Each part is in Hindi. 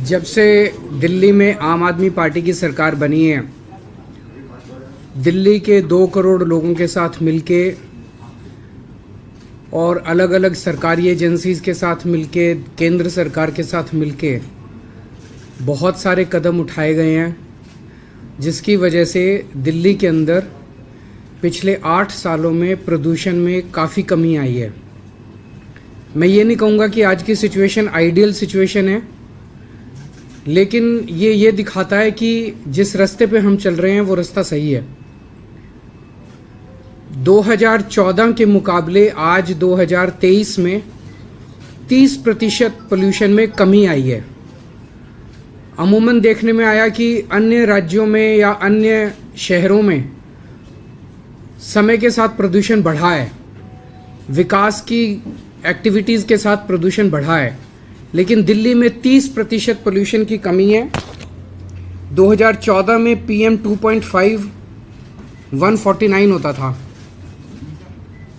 जब से दिल्ली में आम आदमी पार्टी की सरकार बनी है, दिल्ली के 2 करोड़ लोगों के साथ मिलके और अलग अलग सरकारी एजेंसीज़ के साथ मिलके, केंद्र सरकार के साथ मिलके बहुत सारे कदम उठाए गए हैं, जिसकी वजह से दिल्ली के अंदर पिछले 8 सालों में प्रदूषण में काफ़ी कमी आई है। मैं ये नहीं कहूँगा कि आज की सिचुएशन आइडियल सिचुएशन है, लेकिन ये दिखाता है कि जिस रास्ते पे हम चल रहे हैं वो रास्ता सही है। 2014 के मुकाबले आज 2023 में 30% पोल्यूशन में कमी आई है। अमूमन देखने में आया कि अन्य राज्यों में या अन्य शहरों में समय के साथ प्रदूषण बढ़ा है, विकास की एक्टिविटीज़ के साथ प्रदूषण बढ़ा है, लेकिन दिल्ली में 30% पोल्यूशन की कमी है। 2014 में PM 2.5 149 होता था,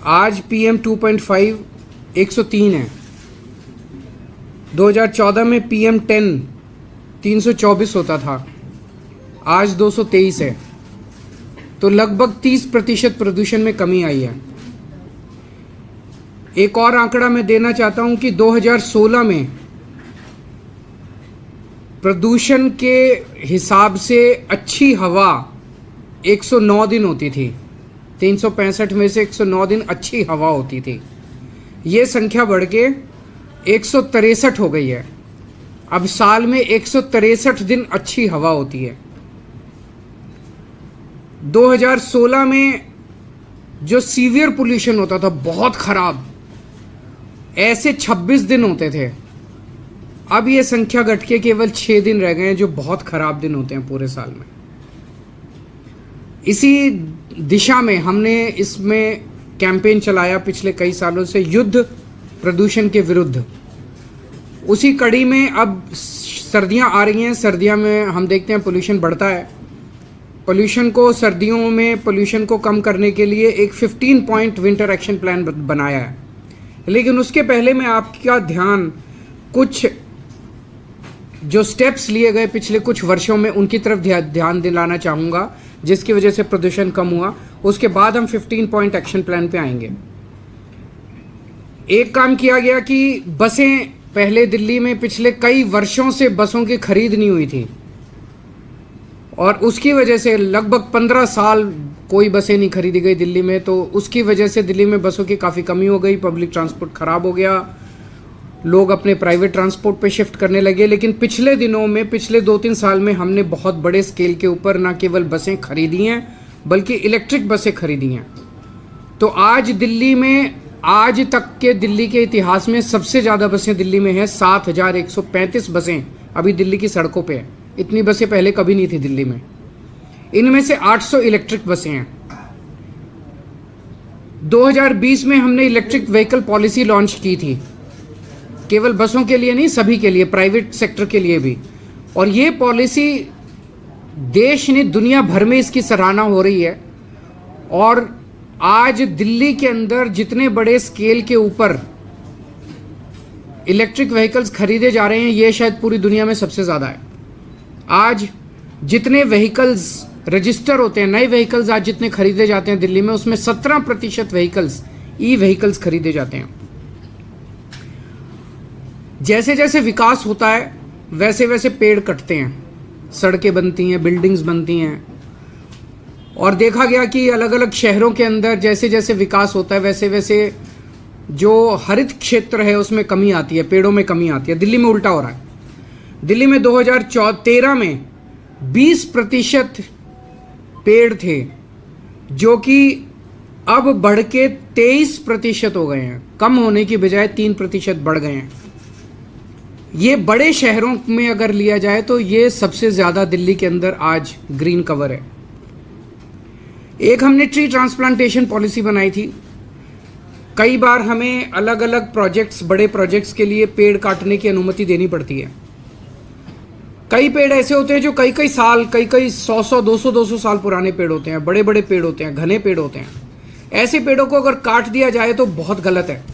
आज PM 2.5 103 है। 2014 में PM 10 324 होता था, आज 223 है। तो लगभग 30% प्रदूषण में कमी आई है। एक और आंकड़ा मैं देना चाहता हूं कि 2016 में प्रदूषण के हिसाब से अच्छी हवा 109 दिन होती थी। 365 में से 109 दिन अच्छी हवा होती थी। ये संख्या बढ़ के 163 हो गई है। अब साल में 163 दिन अच्छी हवा होती है। 2016 में जो सीवियर पोल्यूशन होता था, बहुत खराब, ऐसे 26 दिन होते थे। अब ये संख्या घट के केवल 6 दिन रह गए हैं, जो बहुत खराब दिन होते हैं पूरे साल में। इसी दिशा में हमने इसमें कैंपेन चलाया पिछले कई सालों से, युद्ध प्रदूषण के विरुद्ध। उसी कड़ी में अब सर्दियां आ रही हैं। सर्दियों में हम देखते हैं पोल्यूशन बढ़ता है। पोल्यूशन को सर्दियों में पोल्यूशन को कम करने के लिए एक 15 पॉइंट विंटर एक्शन प्लान बनाया है, लेकिन उसके पहले मैं आपका ध्यान कुछ जो स्टेप्स लिए गए पिछले कुछ वर्षों में उनकी तरफ ध्यान दिलाना चाहूँगा, जिसकी वजह से प्रदूषण कम हुआ। उसके बाद हम 15 पॉइंट एक्शन प्लान पे आएंगे। एक काम किया गया कि बसें, पहले दिल्ली में पिछले कई वर्षों से बसों की खरीद नहीं हुई थी और उसकी वजह से लगभग 15 साल कोई बसें नहीं खरीदी गई दिल्ली में। तो उसकी वजह से दिल्ली में बसों की काफ़ी कमी हो गई, पब्लिक ट्रांसपोर्ट ख़राब हो गया, लोग अपने प्राइवेट ट्रांसपोर्ट पे शिफ्ट करने लगे। लेकिन पिछले दिनों में, पिछले 2-3 साल में हमने बहुत बड़े स्केल के ऊपर न केवल बसें खरीदी हैं, बल्कि इलेक्ट्रिक बसें खरीदी हैं। तो आज दिल्ली में, आज तक के दिल्ली के इतिहास में सबसे ज़्यादा बसें दिल्ली में हैं। 7135 बसें अभी दिल्ली की सड़कों पे हैं। इतनी बसें पहले कभी नहीं थी दिल्ली में। इनमें से 800 इलेक्ट्रिक बसें हैं। 2020 में हमने इलेक्ट्रिक व्हीकल पॉलिसी लॉन्च की थी, केवल बसों के लिए नहीं, सभी के लिए, प्राइवेट सेक्टर के लिए भी। और ये पॉलिसी देश ने, दुनिया भर में इसकी सराहना हो रही है। और आज दिल्ली के अंदर जितने बड़े स्केल के ऊपर इलेक्ट्रिक व्हीकल्स खरीदे जा रहे हैं, ये शायद पूरी दुनिया में सबसे ज़्यादा है। आज जितने व्हीकल्स रजिस्टर होते हैं, नए व्हीकल्स आज जितने खरीदे जाते हैं दिल्ली में, उसमें 17% व्हीकल्स ई व्हीकल्स खरीदे जाते हैं। जैसे जैसे विकास होता है वैसे वैसे पेड़ कटते हैं, सड़कें बनती हैं, बिल्डिंग्स बनती हैं। और देखा गया कि अलग अलग शहरों के अंदर जैसे जैसे विकास होता है वैसे वैसे जो हरित क्षेत्र है उसमें कमी आती है, पेड़ों में कमी आती है। दिल्ली में उल्टा हो रहा है। दिल्ली में 2013 में 20% पेड़ थे, जो कि अब बढ़ के 23% हो गए हैं। कम होने की बजाय 3% बढ़ गए हैं। ये बड़े शहरों में अगर लिया जाए तो ये सबसे ज़्यादा दिल्ली के अंदर आज ग्रीन कवर है। एक हमने ट्री ट्रांसप्लांटेशन पॉलिसी बनाई थी। कई बार हमें अलग अलग प्रोजेक्ट्स, बड़े प्रोजेक्ट्स के लिए पेड़ काटने की अनुमति देनी पड़ती है। कई पेड़ ऐसे होते हैं जो कई कई साल, कई 100 200 साल पुराने पेड़ होते हैं, बड़े बड़े पेड़ होते हैं, घने पेड़ होते हैं। ऐसे पेड़ों को अगर काट दिया जाए तो बहुत गलत है।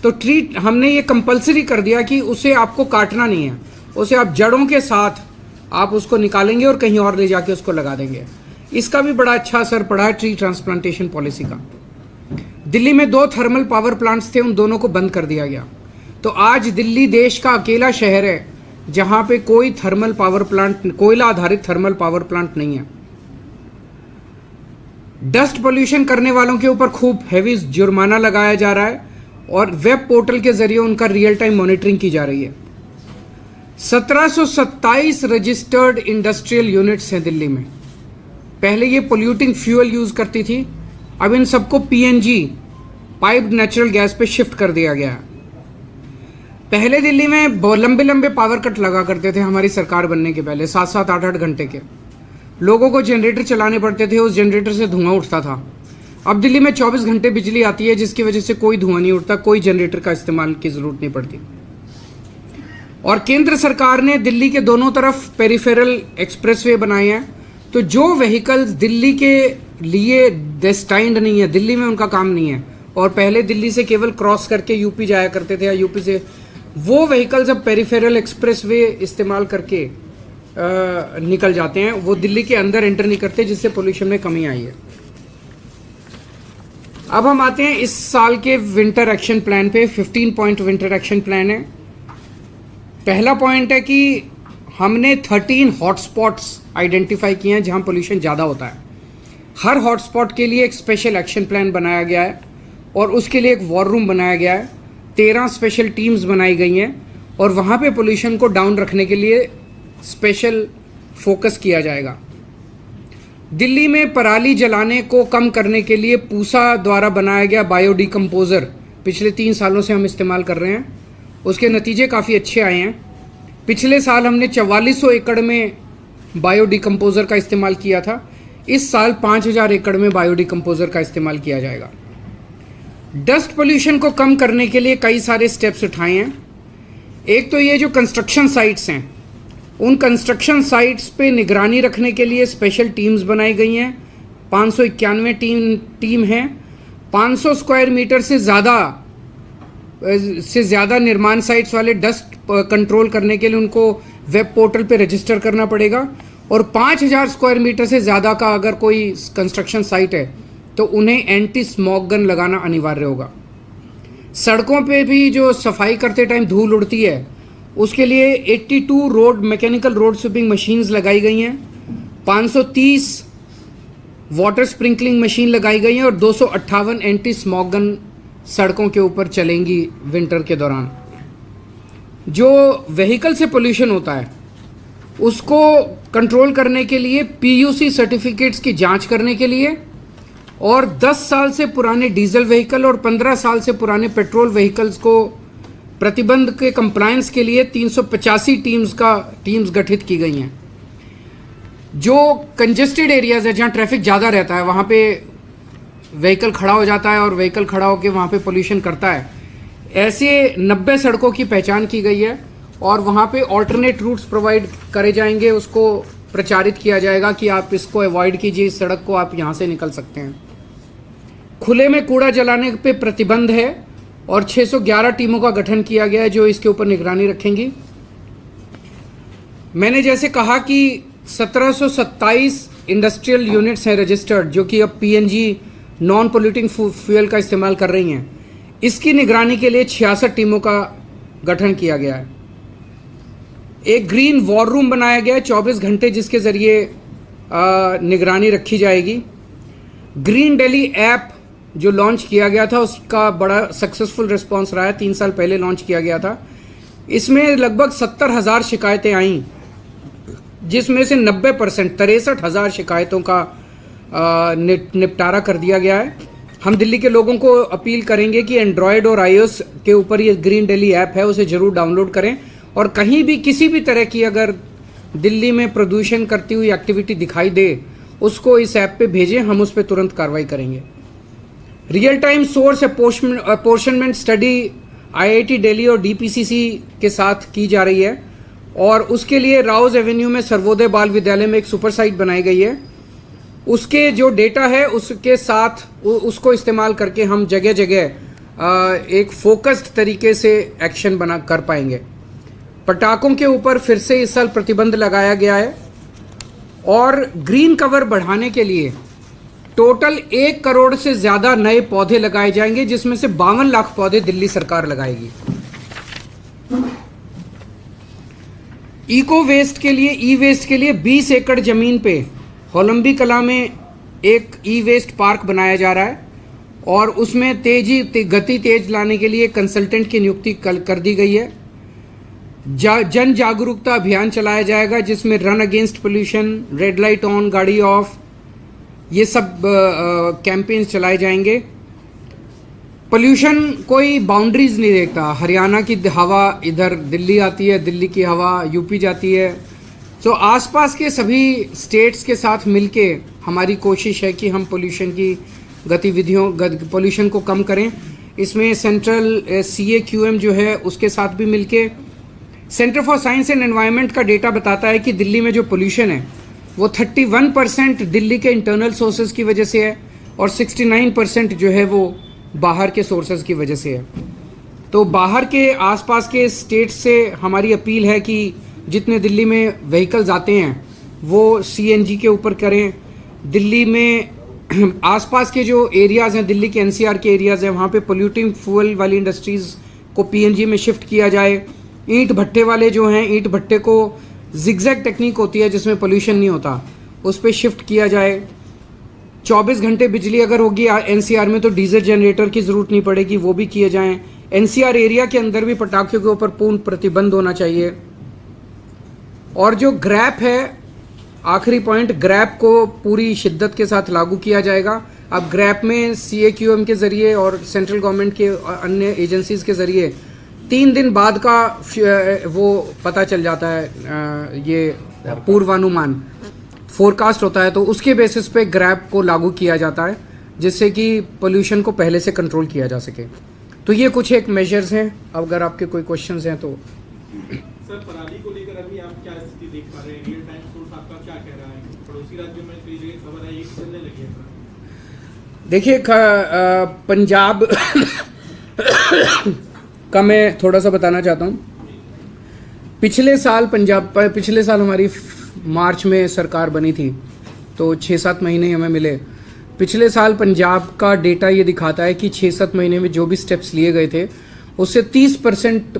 तो हमने ये कंपलसरी कर दिया कि उसे आपको काटना नहीं है, उसे आप जड़ों के साथ आप उसको निकालेंगे और कहीं और ले जाके उसको लगा देंगे। इसका भी बड़ा अच्छा असर पड़ा है ट्री ट्रांसप्लांटेशन पॉलिसी का। दिल्ली में 2 थर्मल पावर प्लांट्स थे, उन दोनों को बंद कर दिया गया। तो आज दिल्ली देश का अकेला शहर है जहां पे कोई थर्मल पावर प्लांट, कोयला आधारित थर्मल पावर प्लांट नहीं है। डस्ट पोल्यूशन करने वालों के ऊपर खूब हैवी जुर्माना लगाया जा रहा है और वेब पोर्टल के जरिए उनका रियल टाइम मॉनिटरिंग की जा रही है। 1727 रजिस्टर्ड इंडस्ट्रियल यूनिट्स हैं दिल्ली में। पहले ये पोल्यूटिंग फ्यूल यूज करती थी, अब इन सबको पीएनजी पाइप्ड नेचुरल गैस पे शिफ्ट कर दिया गया। पहले दिल्ली में लंबे लंबे पावर कट लगा करते थे हमारी सरकार बनने के पहले, 7-7, 8-8 घंटे के। लोगों को जनरेटर चलाने पड़ते थे, उस जनरेटर से धुआं उठता था। अब दिल्ली में 24 घंटे बिजली आती है जिसकी वजह से कोई धुआं नहीं उठता, कोई जनरेटर का इस्तेमाल की जरूरत नहीं पड़ती। और केंद्र सरकार ने दिल्ली के दोनों तरफ पेरिफेरल एक्सप्रेसवे बनाए हैं, तो जो व्हीकल्स दिल्ली के लिए डेस्टाइंड नहीं है, दिल्ली में उनका काम नहीं है और पहले दिल्ली से केवल क्रॉस करके यूपी जाया करते थे या यूपी से, वो व्हीकल्स अब पेरिफेरल एक्सप्रेसवे इस्तेमाल करके निकल जाते हैं। वो दिल्ली के अंदर एंटर नहीं करते, जिससे पोल्यूशन में कमी आई है। अब हम आते हैं इस साल के विंटर एक्शन प्लान पे। 15 पॉइंट विंटर एक्शन प्लान है। पहला पॉइंट है कि हमने 13 हॉटस्पॉट्स आइडेंटिफाई किए हैं जहां पोल्यूशन ज़्यादा होता है। हर हॉटस्पॉट के लिए एक स्पेशल एक्शन प्लान बनाया गया है और उसके लिए एक वॉर रूम बनाया गया है। 13 स्पेशल टीम्स बनाई गई हैं और वहाँ पे पोल्यूशन को डाउन रखने के लिए स्पेशल फोकस किया जाएगा। दिल्ली में पराली जलाने को कम करने के लिए पूसा द्वारा बनाया गया बायोडिकम्पोजर पिछले 3 सालों से हम इस्तेमाल कर रहे हैं। उसके नतीजे काफ़ी अच्छे आए हैं। पिछले साल हमने 4400 एकड़ में बायोडिकम्पोजर का इस्तेमाल किया था। इस साल 5000 एकड़ में बायोडिकम्पोजर का इस्तेमाल किया जाएगा। डस्ट पोल्यूशन को कम करने के लिए कई सारे स्टेप्स उठाए हैं। एक तो ये जो कंस्ट्रक्शन साइट्स हैं, उन कंस्ट्रक्शन साइट्स पे निगरानी रखने के लिए स्पेशल टीम्स बनाई गई हैं। 591 टीम हैं। 500 स्क्वायर मीटर से ज़्यादा निर्माण साइट्स वाले डस्ट कंट्रोल करने के लिए उनको वेब पोर्टल पे रजिस्टर करना पड़ेगा और 5000 स्क्वायर मीटर से ज़्यादा का अगर कोई कंस्ट्रक्शन साइट है तो उन्हें एंटी स्मॉग गन लगाना अनिवार्य होगा। सड़कों पे भी जो सफाई करते टाइम धूल उड़ती है उसके लिए 82 मैकेनिकल रोड स्वीपिंग मशीन्स लगाई गई हैं। 530 वाटर स्प्रिंकलिंग मशीन लगाई गई हैं और 258 एंटी स्मॉग गन सड़कों के ऊपर चलेंगी विंटर के दौरान। जो व्हीकल से पोल्यूशन होता है उसको कंट्रोल करने के लिए पीयूसी सर्टिफिकेट्स की जांच करने के लिए और 10 साल से पुराने डीजल व्हीकल और 15 साल से पुराने पेट्रोल व्हीकल्स को प्रतिबंध के कंप्लायंस के लिए 385 टीम्स गठित की गई हैं। जो कंजेस्टेड एरियाज है जहां ट्रैफिक ज़्यादा रहता है वहां पे व्हीकल खड़ा हो जाता है और व्हीकल खड़ा होकर वहां पे पोल्यूशन करता है, ऐसे 90 सड़कों की पहचान की गई है और वहां पे ऑल्टरनेट रूट्स प्रोवाइड करे जाएंगे। उसको प्रचारित किया जाएगा कि आप इसको अवॉइड कीजिए, इस सड़क को आप यहाँ से निकल सकते हैं। खुले में कूड़ा जलाने पे प्रतिबंध है और 611 टीमों का गठन किया गया है जो इसके ऊपर निगरानी रखेंगी। मैंने जैसे कहा कि 1727 इंडस्ट्रियल यूनिट्स हैं रजिस्टर्ड जो कि अब पीएनजी नॉन पोल्यूटिंग फ्यूल का इस्तेमाल कर रही हैं। इसकी निगरानी के लिए 66 टीमों का गठन किया गया है। एक ग्रीन वॉर रूम बनाया गया है 24 घंटे जिसके ज़रिए निगरानी रखी जाएगी। ग्रीन दिल्ली ऐप जो लॉन्च किया गया था उसका बड़ा सक्सेसफुल रिस्पांस रहा है। 3 साल पहले लॉन्च किया गया था। इसमें लगभग 70,000 शिकायतें आईं जिसमें से 90% 63,000 शिकायतों का निपटारा कर दिया गया है। हम दिल्ली के लोगों को अपील करेंगे कि एंड्रॉयड और iOS के ऊपर ये ग्रीन दिल्ली ऐप है उसे ज़रूर डाउनलोड करें और कहीं भी किसी भी तरह की अगर दिल्ली में प्रदूषण करती हुई एक्टिविटी दिखाई दे उसको इस ऐप पे भेजें, हम उस पर तुरंत कार्रवाई करेंगे। Real time source apportionment study IIT Delhi और DPCC के साथ की जा रही है और उसके लिए राउज एवेन्यू में सर्वोदय बाल विद्यालय में एक सुपर साइट बनाई गई है। उसके जो डेटा है उसके साथ उसको इस्तेमाल करके हम जगह जगह एक फोकस्ड तरीके से एक्शन बना कर पाएंगे। पटाखों के ऊपर फिर से इस साल प्रतिबंध लगाया गया है और ग्रीन कवर बढ़ाने के लिए टोटल 1 करोड़ से ज्यादा नए पौधे लगाए जाएंगे, जिसमें से 52 लाख पौधे दिल्ली सरकार लगाएगी। इको वेस्ट के लिए, ई वेस्ट के लिए 20 एकड़ जमीन पे होलंबी कला में एक ई वेस्ट पार्क बनाया जा रहा है और उसमें गति तेज लाने के लिए कंसल्टेंट की नियुक्ति कर दी गई है। जन जागरूकता अभियान चलाया जाएगा, जिसमें run against pollution, red light on, गाड़ी ऑफ, ये सब कैंपेन्स चलाए जाएंगे। पोल्यूशन कोई बाउंड्रीज नहीं देखता। हरियाणा की हवा इधर दिल्ली आती है, दिल्ली की हवा यूपी जाती है। तो आसपास के सभी स्टेट्स के साथ मिलके हमारी कोशिश है कि हम पोल्यूशन की गतिविधियों पोल्यूशन को कम करें। इसमें सेंट्रल CAQM जो है उसके साथ भी मिलके, centre for science and environment का डेटा बताता है कि दिल्ली में जो पोल्यूशन है वो 31% दिल्ली के इंटरनल सोर्सेज की वजह से है और 69% जो है वो बाहर के सोर्सेज की वजह से है। तो बाहर के आसपास के स्टेट से हमारी अपील है कि जितने दिल्ली में व्हीकल्स आते हैं वो CNG के ऊपर करें। दिल्ली में आसपास के जो एरियाज़ हैं, दिल्ली के NCR के एरियाज़ हैं, वहाँ पे पोल्यूटिंग फ्यूल वाली इंडस्ट्रीज़ को PNG में शिफ्ट किया जाए। ईंट भट्टे वाले जो हैं, ईंट भट्टे को जिगजैग टेक्निक होती है जिसमें पोल्यूशन नहीं होता, उस पर शिफ्ट किया जाए। 24 घंटे बिजली अगर होगी NCR में तो डीजल जनरेटर की ज़रूरत नहीं पड़ेगी, वो भी किए जाएं। NCR एरिया के अंदर भी पटाखों के ऊपर पूर्ण प्रतिबंध होना चाहिए। और जो ग्रैप है, आखिरी पॉइंट, ग्रैप को पूरी शिद्दत के साथ लागू किया जाएगा। अब ग्रैप में CAQM के ज़रिए और सेंट्रल गवर्नमेंट के अन्य एजेंसीज़ के ज़रिए 3 दिन बाद का वो पता चल जाता है, ये पूर्वानुमान फोरकास्ट होता है, तो उसके बेसिस पे ग्रैप को लागू किया जाता है जिससे कि पोल्यूशन को पहले से कंट्रोल किया जा सके। तो ये कुछ एक मेजर्स हैं। अगर आपके कोई क्वेश्चंस हैं तो। सर, पराली को लेकर अभी आप क्या स्थिति देख पा रहे हैं? रियल टाइम सोर्स आपका क्या कह रहा है? पड़ोसी राज्यों में कई जगह खबर आई है कि चलने लगी है। देखिए, पंजाब का मैं थोड़ा सा बताना चाहता हूँ। पिछले साल हमारी मार्च में सरकार बनी थी, तो 6-7 महीने हमें मिले। पिछले साल पंजाब का डेटा ये दिखाता है कि 6-7 महीने में जो भी स्टेप्स लिए गए थे उससे 30%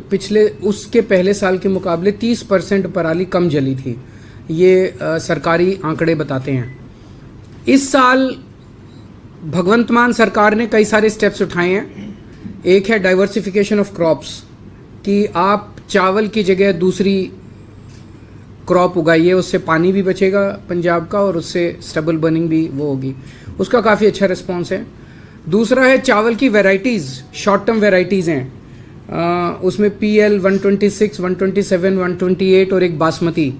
उसके पहले साल के मुकाबले 30% पराली कम जली थी। ये सरकारी आंकड़े बताते हैं। इस साल भगवंत मान सरकार ने कई सारे स्टेप्स उठाए हैं। एक है डाइवर्सिफिकेशन ऑफ क्रॉप्स, कि आप चावल की जगह दूसरी क्रॉप उगाइए, उससे पानी भी बचेगा पंजाब का और उससे स्टबल बर्निंग भी वो होगी। उसका काफ़ी अच्छा रिस्पॉन्स है। दूसरा है चावल की वैरायटीज़, शॉर्ट टर्म वैरायटीज़ हैं, उसमें PL 126, 127, 128 और एक बासमती,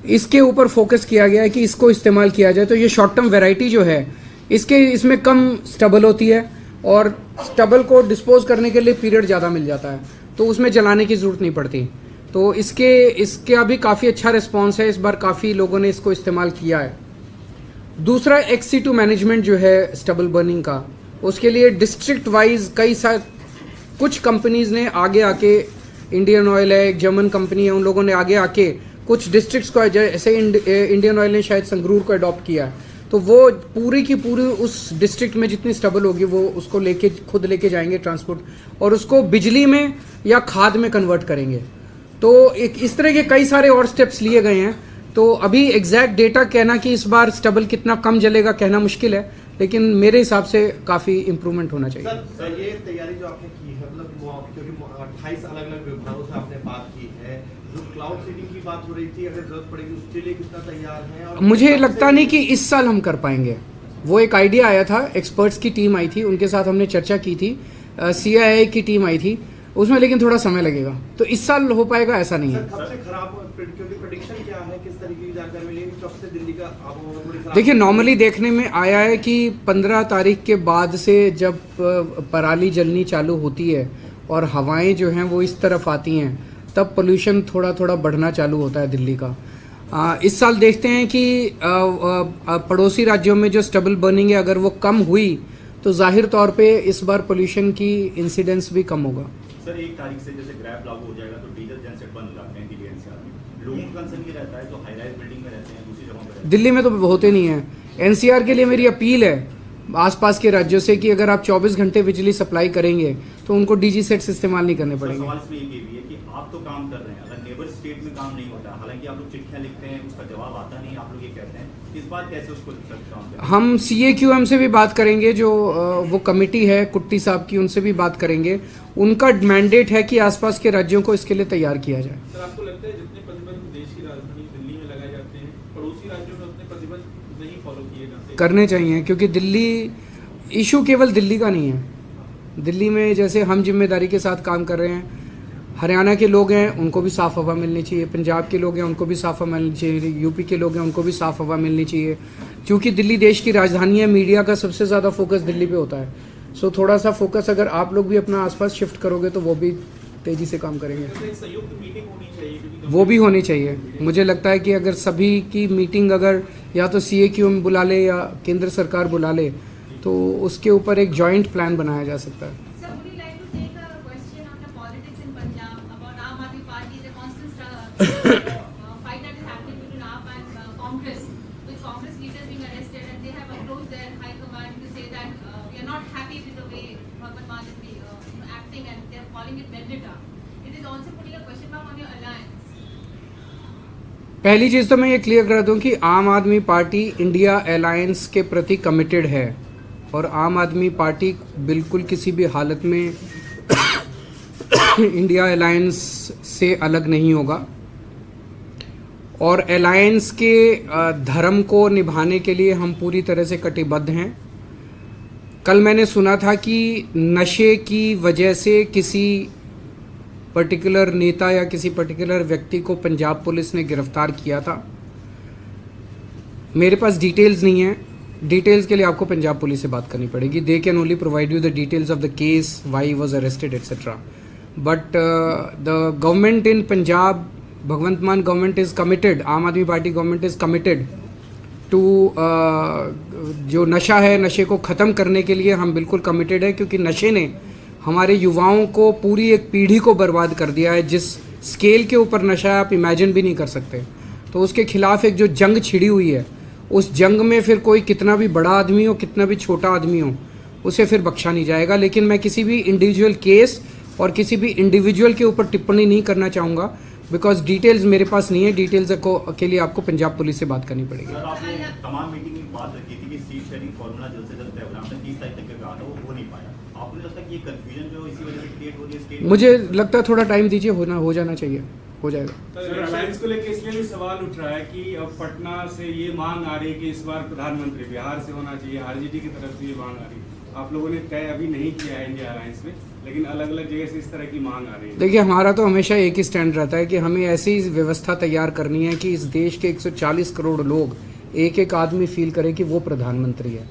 इसके ऊपर फोकस किया गया है कि इसको इस्तेमाल किया जाए। तो ये शॉर्ट टर्म वैरायटी जो है इसमें कम स्टबल होती है और स्टबल को डिस्पोज करने के लिए पीरियड ज़्यादा मिल जाता है, तो उसमें जलाने की ज़रूरत नहीं पड़ती। तो इसका भी काफ़ी अच्छा रिस्पॉन्स है। इस बार काफ़ी लोगों ने इसको इस्तेमाल किया है। दूसरा XC2 मैनेजमेंट जो है स्टबल बर्निंग का, उसके लिए डिस्ट्रिक्ट वाइज कुछ कंपनीज ने आगे आके, इंडियन ऑयल है, एक जर्मन कंपनी है, उन लोगों ने आगे आके कुछ डिस्ट्रिक्ट्स को, जैसे इंडियन ऑयल ने शायद संगरूर को अडॉप्ट किया है, तो वो पूरी की पूरी उस डिस्ट्रिक्ट में जितनी स्टबल होगी वो उसको खुद लेके जाएंगे ट्रांसपोर्ट, और उसको बिजली में या खाद में कन्वर्ट करेंगे। तो इस तरह के कई सारे और स्टेप्स लिए गए हैं। तो अभी एग्जैक्ट डेटा कहना कि इस बार स्टबल कितना कम जलेगा कहना मुश्किल है, लेकिन मेरे हिसाब से काफ़ी इम्प्रूवमेंट होना चाहिए। सर, ये तैयारी जो आपने की है, मतलब क्योंकि 28 अलग-अलग विभागों से आपने बात की है, जो क्लाउड सीडिंग की बात हो रही थी, अगर जरूरत पड़ेगी उसके लिए कितना तैयार है? और मुझे लगता नहीं कि इस साल हम कर पाएंगे। वो एक आइडिया आया था, एक्सपर्ट्स की टीम आई थी, उनके साथ हमने चर्चा की थी, CIA की टीम आई थी उसमें, लेकिन थोड़ा समय लगेगा। तो इस साल हो पाएगा ऐसा नहीं है। सबसे खराब क्योंकि प्रेडिक्शन क्या है, किस तरीके की जानकारी मिलेगी, कब से दिल्ली का आबोहवा? देखिए, नॉर्मली देखने में आया है कि 15 तारीख के बाद से जब पराली जलनी चालू होती है और हवाएं जो हैं वो इस तरफ आती हैं, तब पोल्यूशन थोड़ा थोड़ा बढ़ना चालू होता है दिल्ली का। इस साल देखते हैं कि पड़ोसी राज्यों में जो स्टबल बर्निंग है अगर वो कम हुई तो जाहिर तौर पे इस बार पोल्यूशन की इंसिडेंस भी कम होगा। सर, 1 तारीख से जैसे ग्रैब लागू हो जाएगा तो डीजल जनसेट बंद होगा, लोगों का कंसर्न ये रहता है जो हाई राइज बिल्डिंग में रहते हैं, दूसरी जगहों पर रहते हैं। दिल्ली में तो होते नहीं है। एनसीआर के लिए मेरी अपील है आसपास के राज्यों से कि अगर आप 24 घंटे बिजली सप्लाई करेंगे तो उनको डीजी सेट्स इस्तेमाल नहीं करने सर, पड़ेंगे। सवाल इसमें ये भी है कि आप तो काम कर रहे हैं, अगर नेबर स्टेट में काम नहीं होता, हालांकि आप लोग चिट्ठियां लिखते हैं, उसका जवाब आता नहीं, आप लोग ये कहते हैं, इस बात कैसे उसको काम करें? हम CAQM से भी बात करेंगे, जो वो कमेटी है कुट्टी साहब की, उनसे भी बात करेंगे। उनका मैंडेट है कि आसपास के राज्यों को इसके लिए तैयार किया जाए। सर, आपको लगता है जितने प्रतिबंध देश की राजधानी दिल्ली में लगाए जाते हैं, पड़ोसी राज्यों में उतने प्रतिबंध नहीं फॉलो किए जाते? करने चाहिए, क्योंकि दिल्ली इशू केवल दिल्ली का नहीं है। दिल्ली में जैसे हम जिम्मेदारी के साथ काम कर रहे हैं, हरियाणा के लोग हैं उनको भी साफ़ हवा मिलनी चाहिए, पंजाब के लोग हैं उनको भी साफ़ हवा मिलनी चाहिए, यूपी के लोग हैं उनको भी साफ़ हवा मिलनी चाहिए। क्योंकि दिल्ली देश की राजधानी है, मीडिया का सबसे ज़्यादा फोकस दिल्ली पे होता है। सो थोड़ा सा फोकस अगर आप लोग भी अपना आसपास शिफ्ट करोगे तो वो भी तेज़ी से काम करेंगे। एक संयुक्त मीटिंग होनी चाहिए, क्योंकि वो भी होनी चाहिए। मुझे लगता है कि अगर सभी की मीटिंग अगर या तो CAQM बुला ले या केंद्र सरकार बुला ले तो उसके ऊपर एक जॉइंट प्लान बनाया जा सकता है। Sir, would you like to take a question on the politics in Punjab about Aam Aadmi Party, the constant fight that is happening between AAP and Congress, with Congress leaders being arrested, and they have approached their high command to say that we are not happy with the way Bhagwan Mann is acting, and they are calling it vendetta. It is also putting a question mark on your alliance. पहली चीज़ तो मैं ये क्लियर कर दूं कि आम आदमी पार्टी इंडिया अलायंस के प्रति कमिटेड है और आम आदमी पार्टी बिल्कुल किसी भी हालत में इंडिया अलायंस से अलग नहीं होगा और अलायंस के धर्म को निभाने के लिए हम पूरी तरह से कटिबद्ध हैं। कल मैंने सुना था कि नशे की वजह से किसी पर्टिकुलर नेता या किसी पर्टिकुलर व्यक्ति को पंजाब पुलिस ने गिरफ्तार किया था। मेरे पास डिटेल्स नहीं है, डिटेल्स के लिए आपको पंजाब पुलिस से बात करनी पड़ेगी। They can only provide you the details of the case, why he was arrested etcetera. But the government in Punjab, Bhagwant Mann government is committed, Aam Aadmi party government is committed to जो नशा है, नशे को ख़त्म करने के लिए हम बिल्कुल कमिटेड है, क्योंकि नशे ने हमारे युवाओं को, पूरी एक पीढ़ी को बर्बाद कर दिया है। जिस स्केल के ऊपर नशा है आप इमेजिन भी नहीं कर सकते। तो उसके खिलाफ एक जो जंग छिड़ी हुई है, उस जंग में फिर कोई कितना भी बड़ा आदमी हो, कितना भी छोटा आदमी हो, उसे फिर बख्शा नहीं जाएगा। लेकिन मैं किसी भी इंडिविजुअल केस और किसी भी इंडिविजुअल के ऊपर टिप्पणी नहीं करना चाहूँगा, बिकॉज डिटेल्स मेरे पास नहीं है। डिटेल्स के लिए आपको पंजाब पुलिस से बात करनी पड़ेगी। सर, आपने तमाम मीटिंग में बात रखी थी कि सीट शेयरिंग फॉर्मूला जल्द से जल्द तय होना, 30 तारीख तक का वो हो नहीं पाया। आपको नहीं लगता कि ये कंफ्यूजन जो इसी वजह से क्रिएट हो रही है स्टेट? मुझे लगता है थोड़ा टाइम दीजिए, हो जाना चाहिए, हो जाएगा। सर, अलायंस को लेकर इसलिए भी सवाल उठ रहा है कि अब पटना से ये मांग आ रही है कि इस बार प्रधानमंत्री बिहार से होना चाहिए, आरजेडी की तरफ से ये मांग आ रही है। आप लोगों ने तय अभी नहीं किया है इंडिया अलायंस में, लेकिन अलग अलग जगह से इस तरह की मांग आ रही है। देखिए, हमारा तो हमेशा एक ही स्टैंड रहता है कि हमें ऐसी व्यवस्था तैयार करनी है कि इस देश के 140 करोड़ लोग, एक एक आदमी फील करे कि वो प्रधानमंत्री है।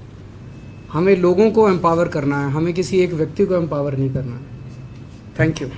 हमें लोगों को एम्पावर करना है, हमें किसी एक व्यक्ति को एम्पावर नहीं करना है। Thank you.